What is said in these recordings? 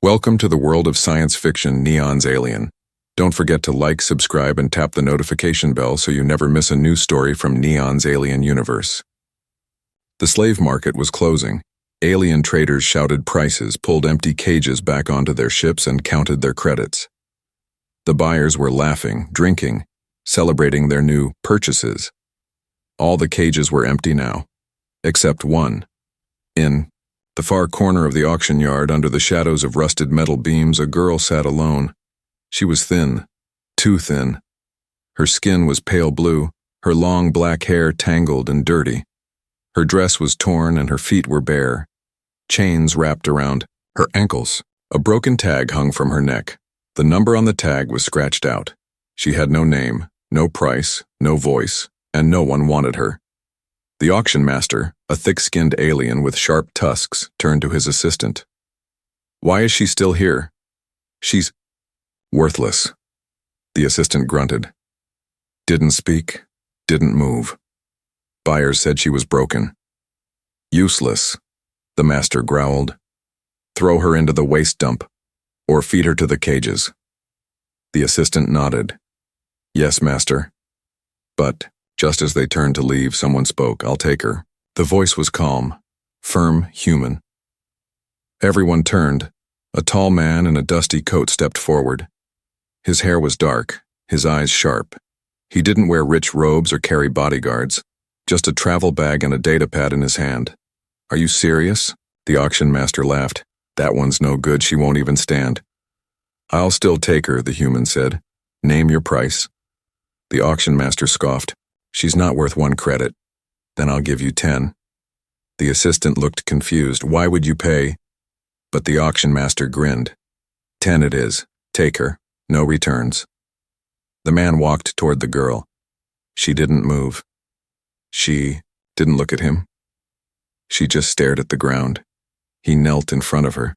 Welcome to the world of science fiction Neon's Alien. Don't forget to like, subscribe, and tap the notification bell so you never miss a new story from Neon's Alien universe. The slave market was closing. Alien traders shouted prices, pulled empty cages back onto their ships, and counted their credits. The buyers were laughing, drinking, celebrating their new purchases. All the cages were empty now, except one. In the far corner of the auction yard, under the shadows of rusted metal beams, a girl sat alone. She was thin, too thin. Her skin was pale blue, her long black hair tangled and dirty. Her dress was torn and her feet were bare. Chains wrapped around her ankles. A broken tag hung from her neck. The number on the tag was scratched out. She had no name, no price, no voice, and no one wanted her. The auction master, a thick-skinned alien with sharp tusks, turned to his assistant. "Why is she still here?" "She's worthless," the assistant grunted. "Didn't speak, didn't move. Buyers said she was broken." "Useless," the master growled. "Throw her into the waste dump, or feed her to the cages." The assistant nodded. "Yes, master." But just as they turned to leave, someone spoke. "I'll take her." The voice was calm, firm, human. Everyone turned. A tall man in a dusty coat stepped forward. His hair was dark, his eyes sharp. He didn't wear rich robes or carry bodyguards, just a travel bag and a datapad in his hand. "Are you serious?" The auction master laughed. "That one's no good, she won't even stand." "I'll still take her," the human said. "Name your price." The auction master scoffed. "She's not worth 1 credit. Then I'll give you 10. The assistant looked confused. "Why would you pay?" But the auction master grinned. "10 it is. Take her. No returns." The man walked toward the girl. She didn't move. She didn't look at him. She just stared at the ground. He knelt in front of her.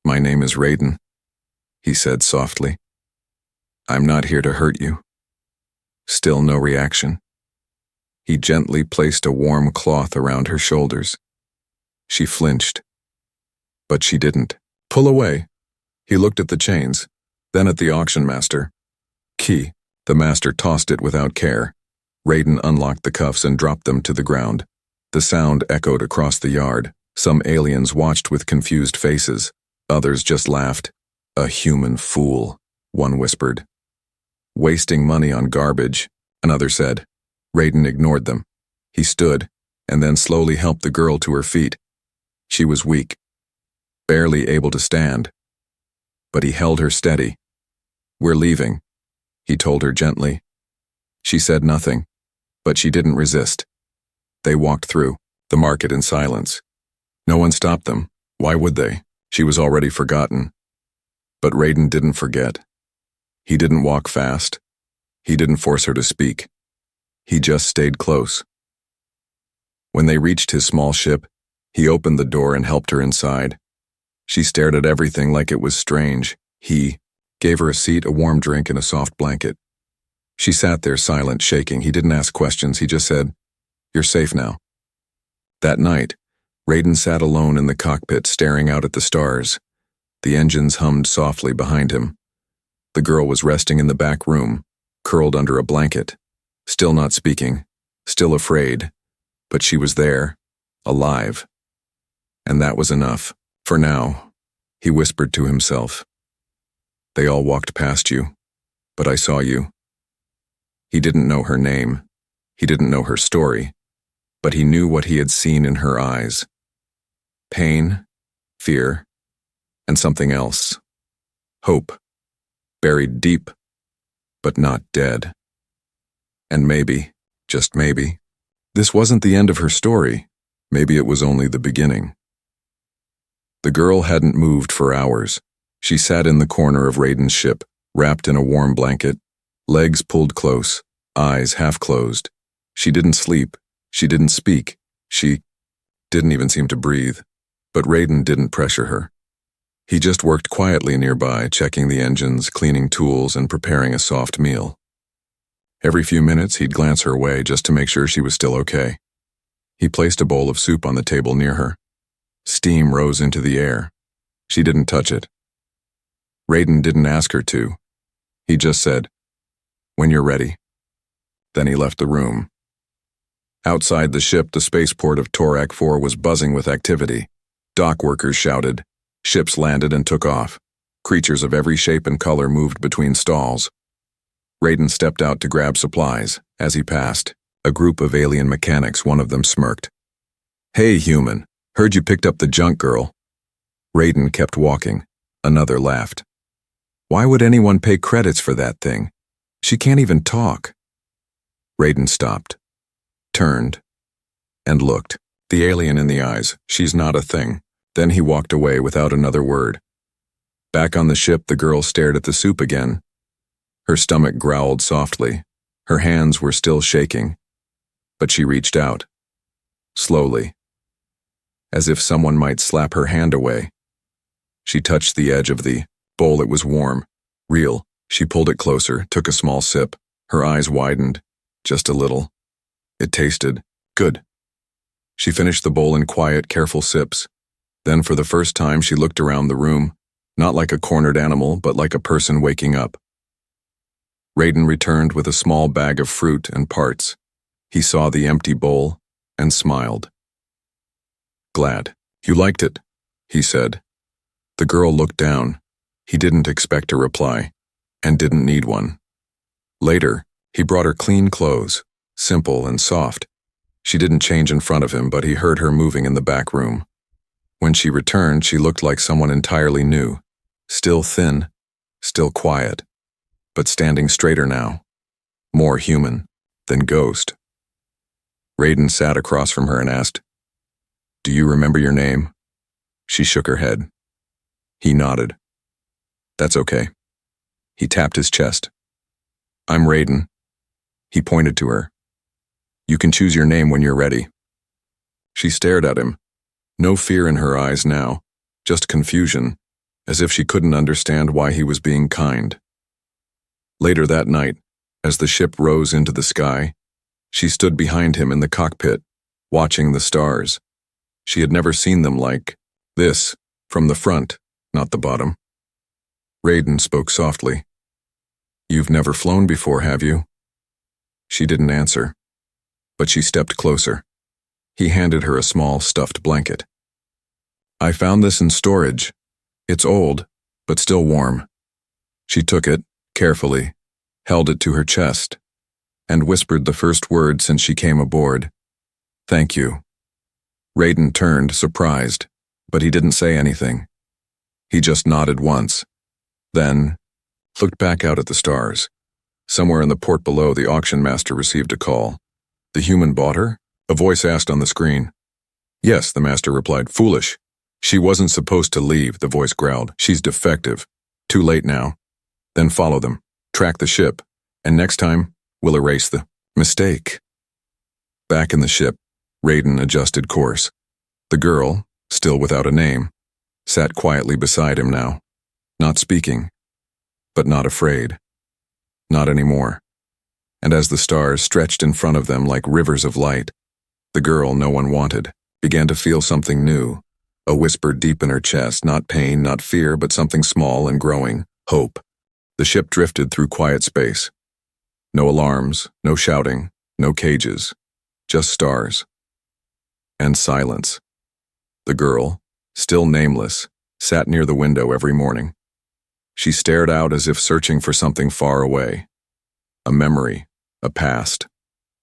"My name is Raiden," he said softly. "I'm not here to hurt you." Still no reaction. He gently placed a warm cloth around her shoulders. She flinched. But she didn't. "Pull away." He looked at the chains, then at the auction master. "Key." The master tossed it without care. Raiden unlocked the cuffs and dropped them to the ground. The sound echoed across the yard. Some aliens watched with confused faces. Others just laughed. "A human fool," one whispered. "Wasting money on garbage," another said. Raiden ignored them. He stood, and then slowly helped the girl to her feet. She was weak, barely able to stand. But he held her steady. "We're leaving," he told her gently. She said nothing, but she didn't resist. They walked through the market in silence. No one stopped them. Why would they? She was already forgotten. But Raiden didn't forget. He didn't walk fast. He didn't force her to speak. He just stayed close. When they reached his small ship, he opened the door and helped her inside. She stared at everything like it was strange. He gave her a seat, a warm drink, and a soft blanket. She sat there silent, shaking. He didn't ask questions. He just said, "You're safe now." That night, Raiden sat alone in the cockpit, staring out at the stars. The engines hummed softly behind him. The girl was resting in the back room, curled under a blanket, still not speaking, still afraid, but she was there, alive. And that was enough. "For now," he whispered to himself. "They all walked past you, but I saw you." He didn't know her name. He didn't know her story, but he knew what he had seen in her eyes. Pain, fear, and something else. Hope. Buried deep, but not dead. And maybe, just maybe, this wasn't the end of her story. Maybe it was only the beginning. The girl hadn't moved for hours. She sat in the corner of Raiden's ship, wrapped in a warm blanket, legs pulled close, eyes half closed. She didn't sleep. She didn't speak. She didn't even seem to breathe. But Raiden didn't pressure her. He just worked quietly nearby, checking the engines, cleaning tools, and preparing a soft meal. Every few minutes, he'd glance her way just to make sure she was still okay. He placed a bowl of soup on the table near her. Steam rose into the air. She didn't touch it. Raiden didn't ask her to. He just said, "When you're ready." Then he left the room. Outside the ship, the spaceport of Torak 4 was buzzing with activity. Dock workers shouted. Ships landed and took off. Creatures of every shape and color moved between stalls. Raiden stepped out to grab supplies. As he passed, a group of alien mechanics, one of them smirked. "Hey, human, heard you picked up the junk girl." Raiden kept walking. Another laughed. "Why would anyone pay credits for that thing? She can't even talk." Raiden stopped, turned, and looked the alien in the eyes. "She's not a thing." Then he walked away without another word. Back on the ship, the girl stared at the soup again. Her stomach growled softly. Her hands were still shaking, but she reached out, slowly, as if someone might slap her hand away. She touched the edge of the bowl. It was warm, real. She pulled it closer, took a small sip. Her eyes widened, just a little. It tasted good. She finished the bowl in quiet, careful sips. Then for the first time she looked around the room, not like a cornered animal, but like a person waking up. Raiden returned with a small bag of fruit and parts. He saw the empty bowl and smiled. "Glad you liked it," he said. The girl looked down. He didn't expect a reply, and didn't need one. Later, he brought her clean clothes, simple and soft. She didn't change in front of him, but he heard her moving in the back room. When she returned, she looked like someone entirely new, still thin, still quiet, but standing straighter now, more human than ghost. Raiden sat across from her and asked, "Do you remember your name?" She shook her head. He nodded. "That's okay." He tapped his chest. "I'm Raiden." He pointed to her. "You can choose your name when you're ready." She stared at him. No fear in her eyes now, just confusion, as if she couldn't understand why he was being kind. Later that night, as the ship rose into the sky, she stood behind him in the cockpit, watching the stars. She had never seen them like this, from the front, not the bottom. Raiden spoke softly. "You've never flown before, have you?" She didn't answer, but she stepped closer. He handed her a small stuffed blanket. "I found this in storage. It's old, but still warm." She took it, carefully, held it to her chest, and whispered the first word since she came aboard. "Thank you." Raiden turned, surprised, but he didn't say anything. He just nodded once, then looked back out at the stars. Somewhere in the port below, the auction master received a call. "The human bought her?" a voice asked on the screen. "Yes," the master replied. "Foolish. She wasn't supposed to leave," the voice growled. "She's defective. Too late now. Then follow them, track the ship, and next time, we'll erase the mistake." Back in the ship, Raiden adjusted course. The girl, still without a name, sat quietly beside him now, not speaking, but not afraid. Not anymore. And as the stars stretched in front of them like rivers of light, the girl no one wanted began to feel something new, a whisper deep in her chest, not pain, not fear, but something small and growing, hope. The ship drifted through quiet space. No alarms, no shouting, no cages, just stars. And silence. The girl, still nameless, sat near the window every morning. She stared out as if searching for something far away. A memory, a past,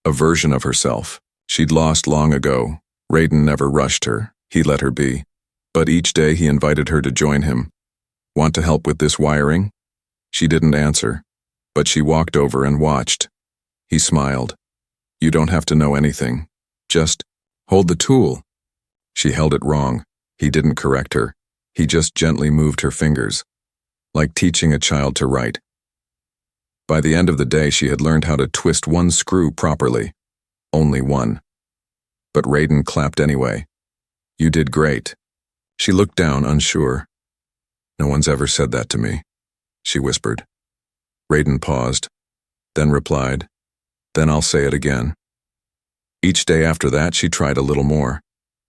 a version of herself she'd lost long ago. Raiden never rushed her, he let her be. But each day he invited her to join him. "Want to help with this wiring?" She didn't answer, but she walked over and watched. He smiled. "You don't have to know anything. Just hold the tool." She held it wrong. He didn't correct her. He just gently moved her fingers, like teaching a child to write. By the end of the day, she had learned how to twist one screw properly. Only one. But Raiden clapped anyway. "You did great." She looked down, unsure. "No one's ever said that to me," she whispered. Raiden paused, then replied, "Then I'll say it again." Each day after that, she tried a little more.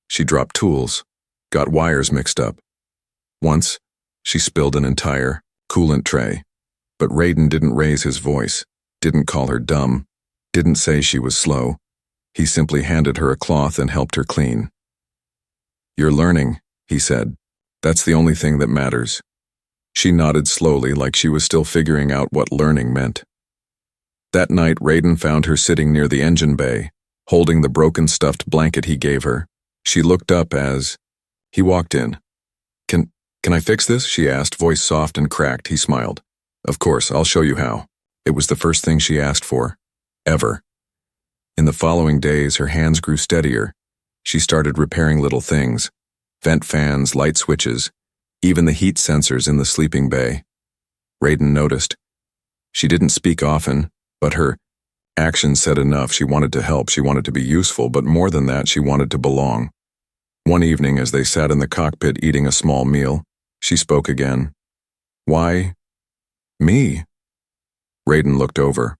She dropped tools, got wires mixed up, Once, she spilled an entire coolant tray, but Raiden didn't raise his voice, didn't call her dumb, didn't say she was slow. He simply handed her a cloth and helped her clean. "You're learning," he said. "That's the only thing that matters." She nodded slowly, like she was still figuring out what learning meant. That night, Raiden found her sitting near the engine bay, holding the broken stuffed blanket he gave her. She looked up as he walked in. Can I fix this?" she asked, voice soft and cracked. He smiled. "Of course, I'll show you how." It was the first thing she asked for, ever. In the following days, her hands grew steadier. She started repairing little things, vent fans, light switches, even the heat sensors in the sleeping bay. Raiden noticed. She didn't speak often, but her actions said enough. She wanted to help, she wanted to be useful, but more than that, she wanted to belong. One evening, as they sat in the cockpit eating a small meal, she spoke again. "Why me?" Raiden looked over.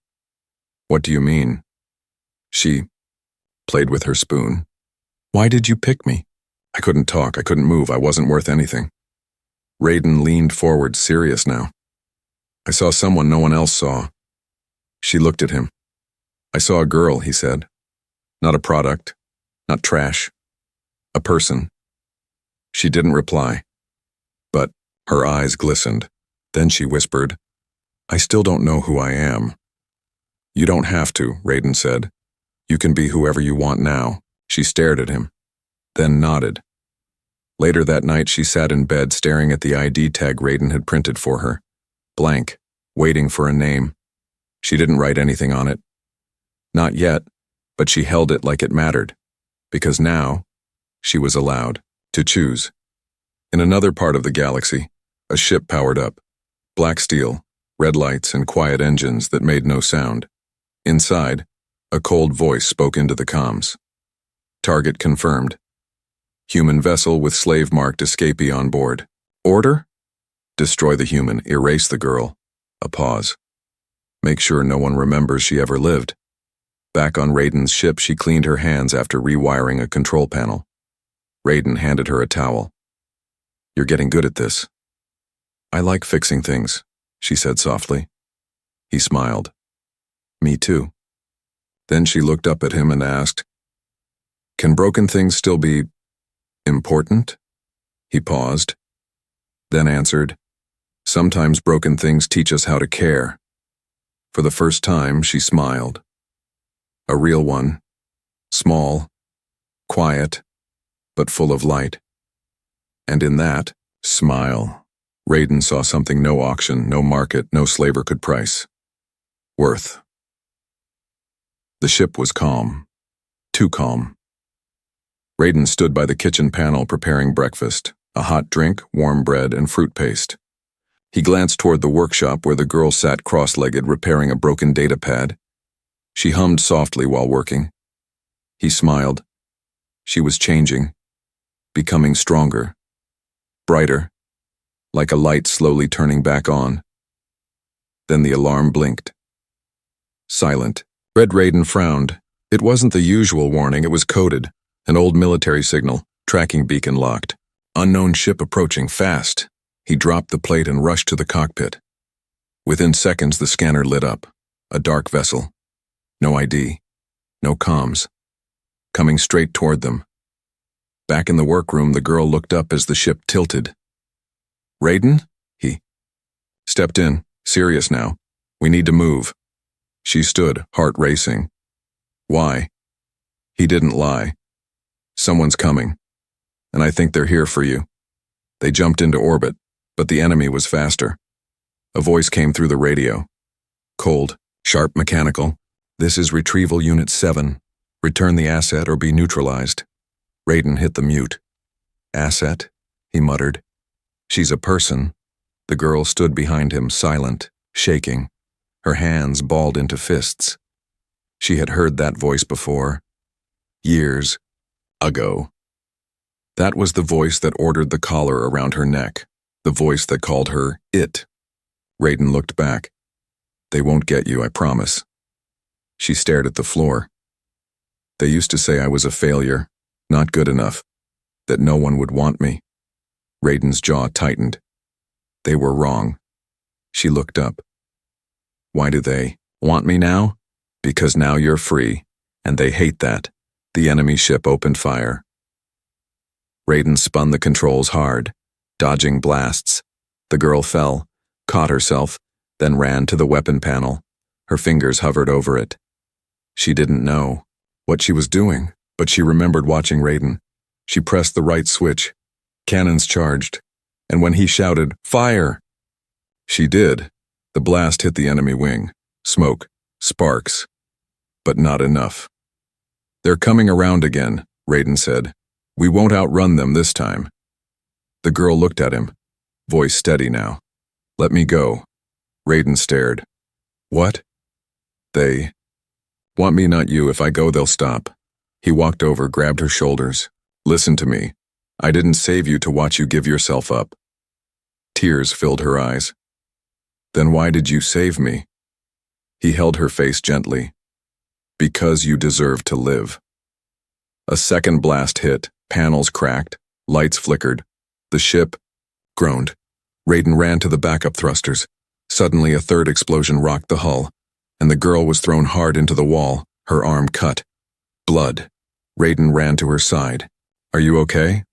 "What do you mean?" She played with her spoon. "Why did you pick me?" "I couldn't talk, I couldn't move, I wasn't worth anything." Raiden leaned forward, serious now. "I saw someone no one else saw." She looked at him. "I saw a girl," he said. "Not a product, not trash. A person." She didn't reply, but her eyes glistened. Then she whispered, "I still don't know who I am." "You don't have to," Raiden said. "You can be whoever you want now." She stared at him, then nodded. Later that night, she sat in bed staring at the ID tag Raiden had printed for her. Blank, waiting for a name. She didn't write anything on it. Not yet, but she held it like it mattered, because now she was allowed to choose. In another part of the galaxy, a ship powered up. Black steel, red lights, and quiet engines that made no sound. Inside, a cold voice spoke into the comms. "Target confirmed. Human vessel with slave-marked escapee on board. Order? Destroy the human, erase the girl." A pause. "Make sure no one remembers she ever lived." Back on Raiden's ship, she cleaned her hands after rewiring a control panel. Raiden handed her a towel. "You're getting good at this." "I like fixing things," she said softly. He smiled. "Me too." Then she looked up at him and asked, "Can broken things still be important?" He paused, then answered, "Sometimes broken things teach us how to care." For the first time, she smiled. A real one, small, quiet, but full of light. And in that smile, Raiden saw something no auction, no market, no slaver could price. Worth. The ship was calm. Too calm. Raiden stood by the kitchen panel preparing breakfast, a hot drink, warm bread, and fruit paste. He glanced toward the workshop where the girl sat cross-legged repairing a broken data pad. She hummed softly while working. He smiled. She was changing, becoming stronger, brighter, like a light slowly turning back on. Then the alarm blinked. Silent. Red Raiden frowned. It wasn't the usual warning, it was coded. An old military signal, tracking beacon locked. Unknown ship approaching fast. He dropped the plate and rushed to the cockpit. Within seconds, the scanner lit up. A dark vessel. No ID. No comms. Coming straight toward them. Back in the workroom, the girl looked up as the ship tilted. "Raiden?" He stepped in, serious now. "We need to move." She stood, heart racing. "Why?" He didn't lie. "Someone's coming, and I think they're here for you." They jumped into orbit, but the enemy was faster. A voice came through the radio. Cold, sharp, mechanical. "This is Retrieval Unit 7. Return the asset or be neutralized." Raiden hit the mute. "Asset?" he muttered. "She's a person." The girl stood behind him, silent, shaking, her hands balled into fists. She had heard that voice before. Years ago. That was the voice that ordered the collar around her neck, the voice that called her it. Raiden looked back. "They won't get you, I promise." She stared at the floor. "They used to say I was a failure, not good enough, that no one would want me. Raiden's jaw tightened. They were wrong. She looked up. Why do they want me now? Because now you're free, and they hate that. The enemy ship opened fire. Raiden spun the controls hard, dodging blasts. The girl fell, caught herself, then ran to the weapon panel. Her fingers hovered over it. She didn't know what she was doing, but she remembered watching Raiden. She pressed the right switch. Cannons charged, and when he shouted, "Fire!" she did. The blast hit the enemy wing. Smoke, sparks, but not enough. "They're coming around again," Raiden said. "We won't outrun them this time." The girl looked at him, voice steady now. "Let me go." Raiden stared. "What?" "They want me, not you. If I go, they'll stop." He walked over, grabbed her shoulders. "Listen to me. I didn't save you to watch you give yourself up." Tears filled her eyes. "Then why did you save me?" He held her face gently. "Because you deserve to live." A second blast hit, panels cracked, lights flickered. The ship groaned. Raiden ran to the backup thrusters. Suddenly a third explosion rocked the hull, and the girl was thrown hard into the wall, her arm cut. Blood. Raiden ran to her side. "Are you okay?"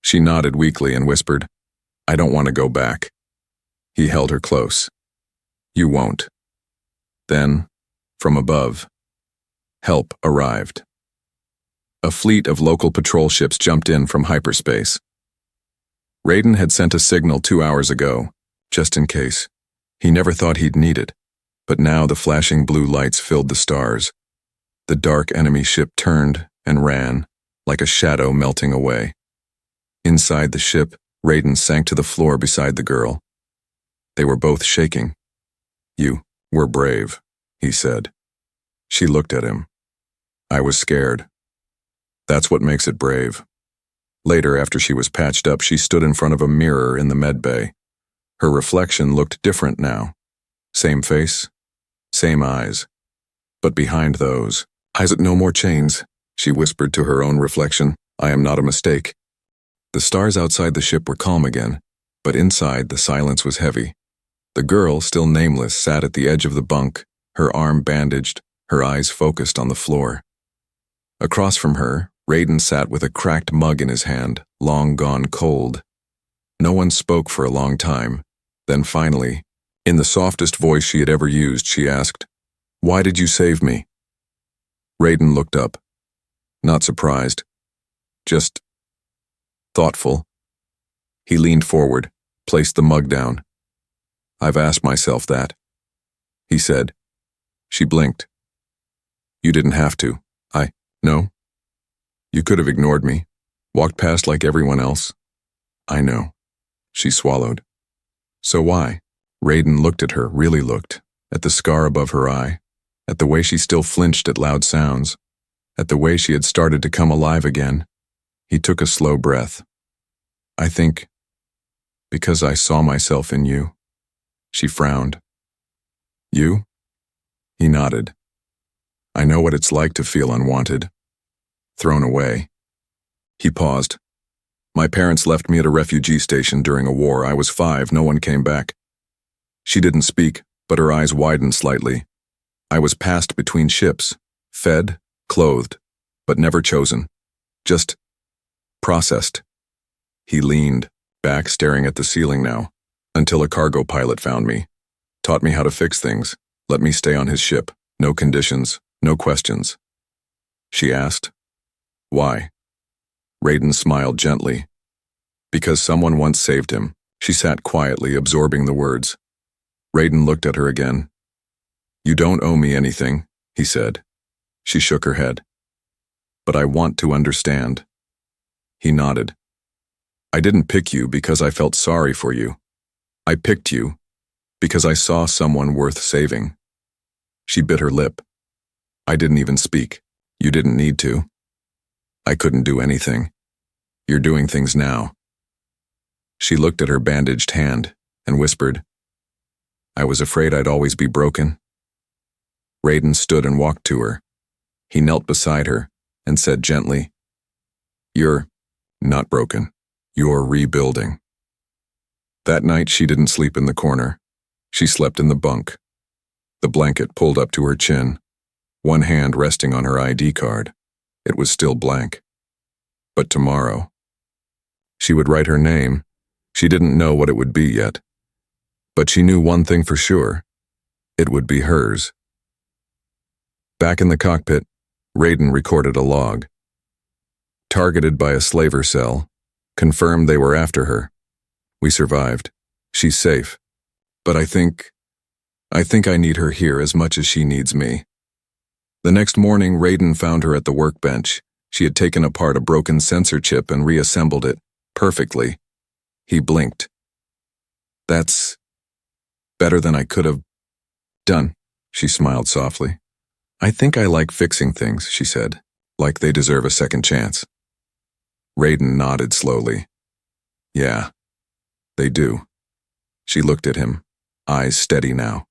She nodded weakly and whispered, "I don't want to go back." He held her close. "You won't." Then, from above, help arrived. A fleet of local patrol ships jumped in from hyperspace. Raiden had sent a signal 2 hours ago, just in case. He never thought he'd need it, but now the flashing blue lights filled the stars. The dark enemy ship turned and ran, like a shadow melting away. Inside the ship, Raiden sank to the floor beside the girl. They were both shaking. "You were brave," he said. She looked at him. "I was scared." "That's what makes it brave." Later, after she was patched up, she stood in front of a mirror in the med bay. Her reflection looked different now. Same face, same eyes. But behind those eyes, no more chains, she whispered to her own reflection. "I am not a mistake." The stars outside the ship were calm again, but inside the silence was heavy. The girl, still nameless, sat at the edge of the bunk, her arm bandaged, her eyes focused on the floor. Across from her, Raiden sat with a cracked mug in his hand, long gone cold. No one spoke for a long time. Then finally, in the softest voice she had ever used, she asked, "Why did you save me?" Raiden looked up. Not surprised. Just thoughtful. He leaned forward, placed the mug down. "I've asked myself that," he said. She blinked. "You didn't have to." No. You could have ignored me, walked past like everyone else." "I know." She swallowed. "So why?" Raiden looked at her, really looked, at the scar above her eye, at the way she still flinched at loud sounds, at the way she had started to come alive again. He took a slow breath. "I think because I saw myself in you." She frowned. "You?" He nodded. "I know what it's like to feel unwanted, thrown away." He paused. "My parents left me at a refugee station during a war. I was 5, no one came back." She didn't speak, but her eyes widened slightly. "I was passed between ships, fed, clothed, but never chosen. Just processed." He leaned, back staring at the ceiling now, "until a cargo pilot found me, taught me how to fix things, let me stay on his ship, no conditions, no questions." She asked, "Why?" Raiden smiled gently. "Because someone once saved him." She sat quietly, absorbing the words. Raiden looked at her again. "You don't owe me anything," he said. She shook her head. "But I want to understand." He nodded. "I didn't pick you because I felt sorry for you. I picked you because I saw someone worth saving." She bit her lip. "I didn't even speak. You didn't need to. I couldn't do anything. You're doing things now." She looked at her bandaged hand and whispered, "I was afraid I'd always be broken." Raiden stood and walked to her. He knelt beside her and said gently, "You're not broken. You're rebuilding. That night she didn't sleep in the corner. She slept in the bunk. The blanket pulled up to her chin, one hand resting on her ID card. It was still blank. But tomorrow, she would write her name. She didn't know what it would be yet. But she knew one thing for sure. It would be hers. Back in the cockpit, Raiden recorded a log. Targeted by a slaver cell. Confirmed they were after her. We survived. She's safe. But I think I need her here as much as she needs me. The next morning, Raiden found her at the workbench. She had taken apart a broken sensor chip and reassembled it, perfectly. He blinked. That's better than I could have done, she smiled softly. I think I like fixing things, she said, like they deserve a second chance. Raiden nodded slowly. Yeah, they do. She looked at him, eyes steady now.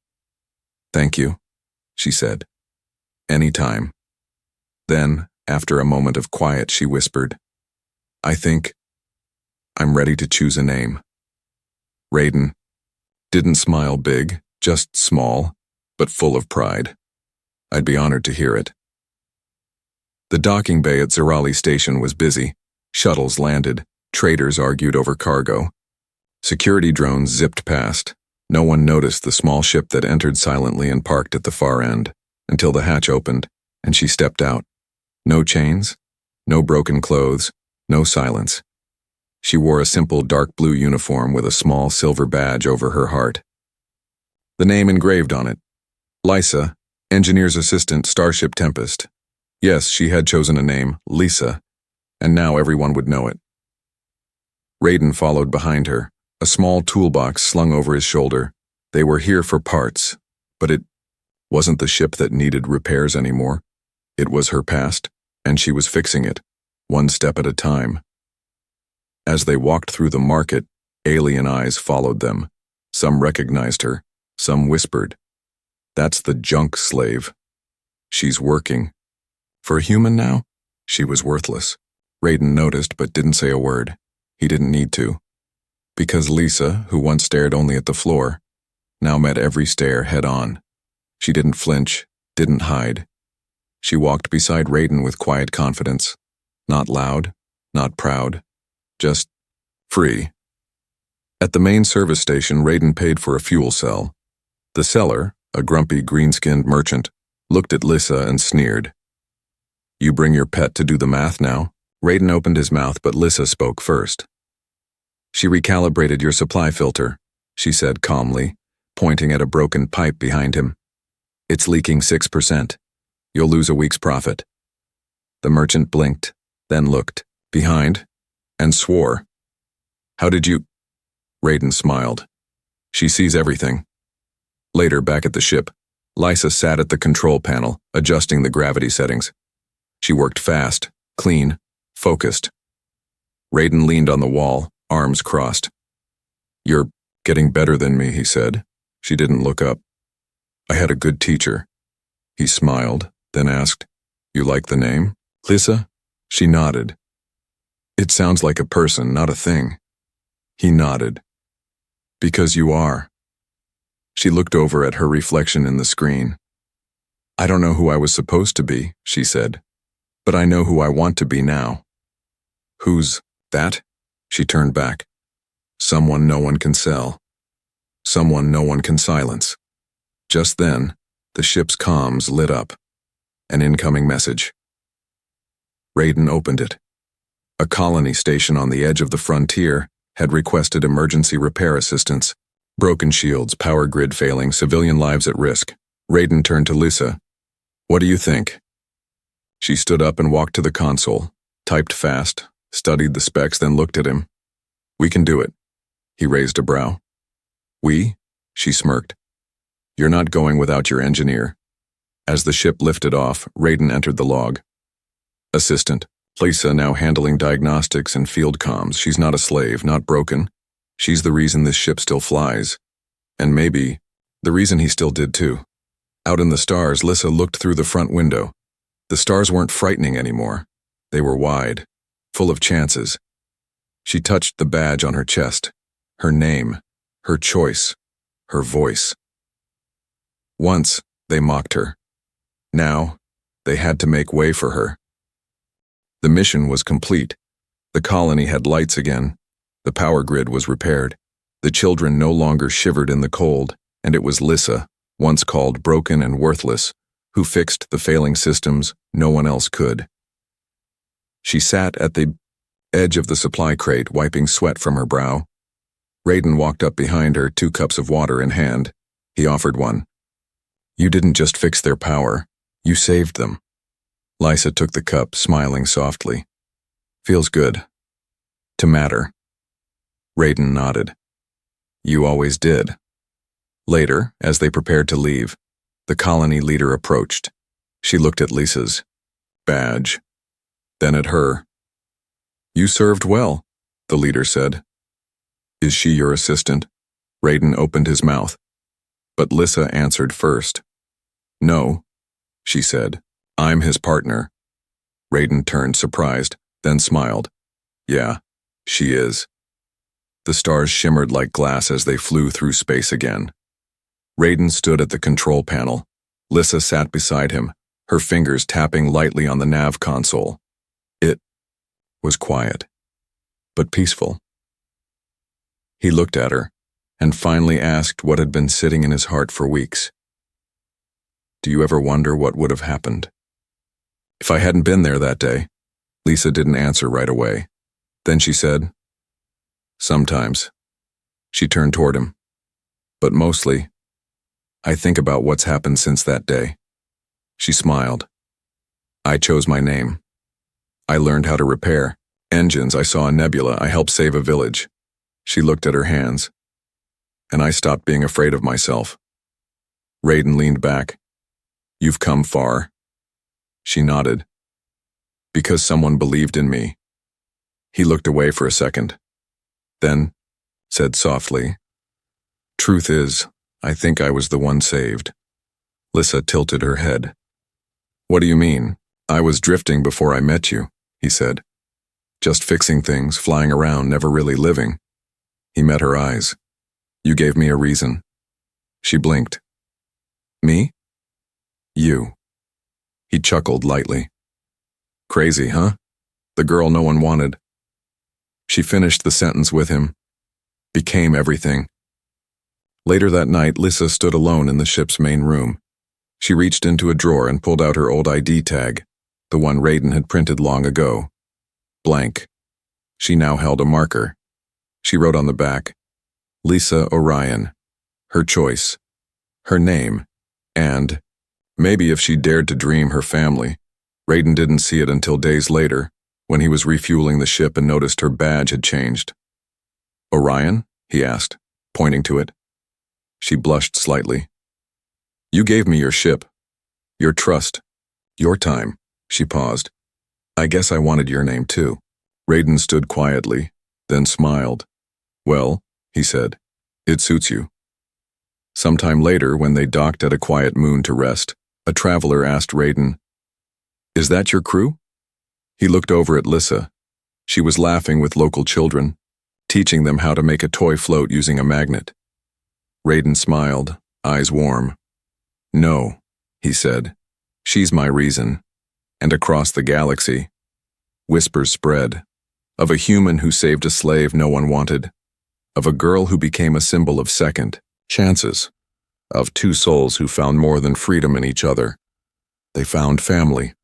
Thank you, she said. Anytime. Then, after a moment of quiet, she whispered, I think I'm ready to choose a name. Raiden didn't smile big, just small, but full of pride. I'd be honored to hear it. The docking bay at Zirali Station was busy. Shuttles landed. Traders argued over cargo. Security drones zipped past. No one noticed the small ship that entered silently and parked at the far end, until the hatch opened, and she stepped out. No chains, no broken clothes, no silence. She wore a simple dark blue uniform with a small silver badge over her heart. The name engraved on it, Lysa, Engineer's Assistant, Starship Tempest. Yes, she had chosen a name, Lisa, and now everyone would know it. Raiden followed behind her, a small toolbox slung over his shoulder. They were here for parts, but it wasn't the ship that needed repairs anymore. It was her past, and she was fixing it, one step at a time. As they walked through the market, alien eyes followed them. Some recognized her, some whispered, That's the junk slave. She's working. For a human now, she was worthless. Raiden noticed but didn't say a word. He didn't need to. Because Lisa, who once stared only at the floor, now met every stare head-on. She didn't flinch, didn't hide. She walked beside Raiden with quiet confidence. Not loud, not proud, just free. At the main service station, Raiden paid for a fuel cell. The seller, a grumpy green-skinned merchant, looked at Lisa and sneered. You bring your pet to do the math now? Raiden opened his mouth, but Lisa spoke first. She recalibrated your supply filter, she said calmly, pointing at a broken pipe behind him. It's leaking 6%. You'll lose a week's profit. The merchant blinked, then looked behind and swore. How did you? Raiden smiled. She sees everything. Later, back at the ship, Lysa sat at the control panel, adjusting the gravity settings. She worked fast, clean, focused. Raiden leaned on the wall, arms crossed. You're getting better than me, he said. She didn't look up. I had a good teacher. He smiled, then asked, You like the name, Lisa? She nodded. It sounds like a person, not a thing. He nodded. Because you are. She looked over at her reflection in the screen. I don't know who I was supposed to be, she said, but I know who I want to be now. Who's that? She turned back. Someone no one can sell. Someone no one can silence. Just then, the ship's comms lit up. An incoming message. Raiden opened it. A colony station on the edge of the frontier had requested emergency repair assistance. Broken shields, power grid failing, civilian lives at risk. Raiden turned to Lisa. What do you think? She stood up and walked to the console, typed fast, studied the specs, then looked at him. We can do it. He raised a brow. We? She smirked. You're not going without your engineer. As the ship lifted off, Raiden entered the log. Assistant, Lisa, now handling diagnostics and field comms. She's not a slave, not broken. She's the reason this ship still flies. And maybe the reason he still did too. Out in the stars, Lisa looked through the front window. The stars weren't frightening anymore. They were wide, full of chances. She touched the badge on her chest. Her name, her choice, her voice. Once, they mocked her. Now, they had to make way for her. The mission was complete. The colony had lights again. The power grid was repaired. The children no longer shivered in the cold, and it was Lissa, once called broken and worthless, who fixed the failing systems no one else could. She sat at the edge of the supply crate, wiping sweat from her brow. Raiden walked up behind her, 2 cups of water in hand. He offered one. "You didn't just fix their power, you saved them." Lysa took the cup, smiling softly. "Feels good. To matter." Raiden nodded. "You always did." Later, as they prepared to leave, the colony leader approached. She looked at Lisa's badge, then at her. "You served well," the leader said. "Is she your assistant?" Raiden opened his mouth, but Lissa answered first. "No," she said. "I'm his partner." Raiden turned surprised, then smiled. "Yeah, she is." The stars shimmered like glass as they flew through space again. Raiden stood at the control panel. Lissa sat beside him, her fingers tapping lightly on the nav console. It was quiet, but peaceful. He looked at her, and finally asked what had been sitting in his heart for weeks. "Do you ever wonder what would have happened if I hadn't been there that day?" Lissa didn't answer right away. Then she said, "Sometimes." She turned toward him. "But mostly, I think about what's happened since that day." She smiled. "I chose my name. I learned how to repair engines. I saw a nebula. I helped save a village." She looked at her hands. "And I stopped being afraid of myself." Raiden leaned back. "You've come far." She nodded. "Because someone believed in me." He looked away for a second. Then said softly, "Truth is, I think I was the one saved." Lissa tilted her head. "What do you mean?" "I was drifting before I met you," he said. "Just fixing things, flying around, never really living." He met her eyes. "You gave me a reason." She blinked. "Me?" "You." He chuckled lightly. "Crazy, huh? The girl no one wanted." She finished the sentence with him. "Became everything." Later that night, Lissa stood alone in the ship's main room. She reached into a drawer and pulled out her old ID tag, the one Raiden had printed long ago. Blank. She now held a marker. She wrote on the back, Lissa Orion, her choice, her name, and, maybe if she dared to dream, her family. Raiden didn't see it until days later, when he was refueling the ship and noticed her badge had changed. "Orion?" he asked, pointing to it. She blushed slightly. "You gave me your ship, your trust, your time." She paused. "I guess I wanted your name too." Raiden stood quietly, then smiled. "Well," he said, "it suits you." Sometime later, when they docked at a quiet moon to rest, a traveler asked Raiden, "Is that your crew?" He looked over at Lissa. She was laughing with local children, teaching them how to make a toy float using a magnet. Raiden smiled, eyes warm. "No," he said, "she's my reason." And across the galaxy, whispers spread, of a human who saved a slave no one wanted, of a girl who became a symbol of second chances, of 2 souls who found more than freedom in each other. They found family.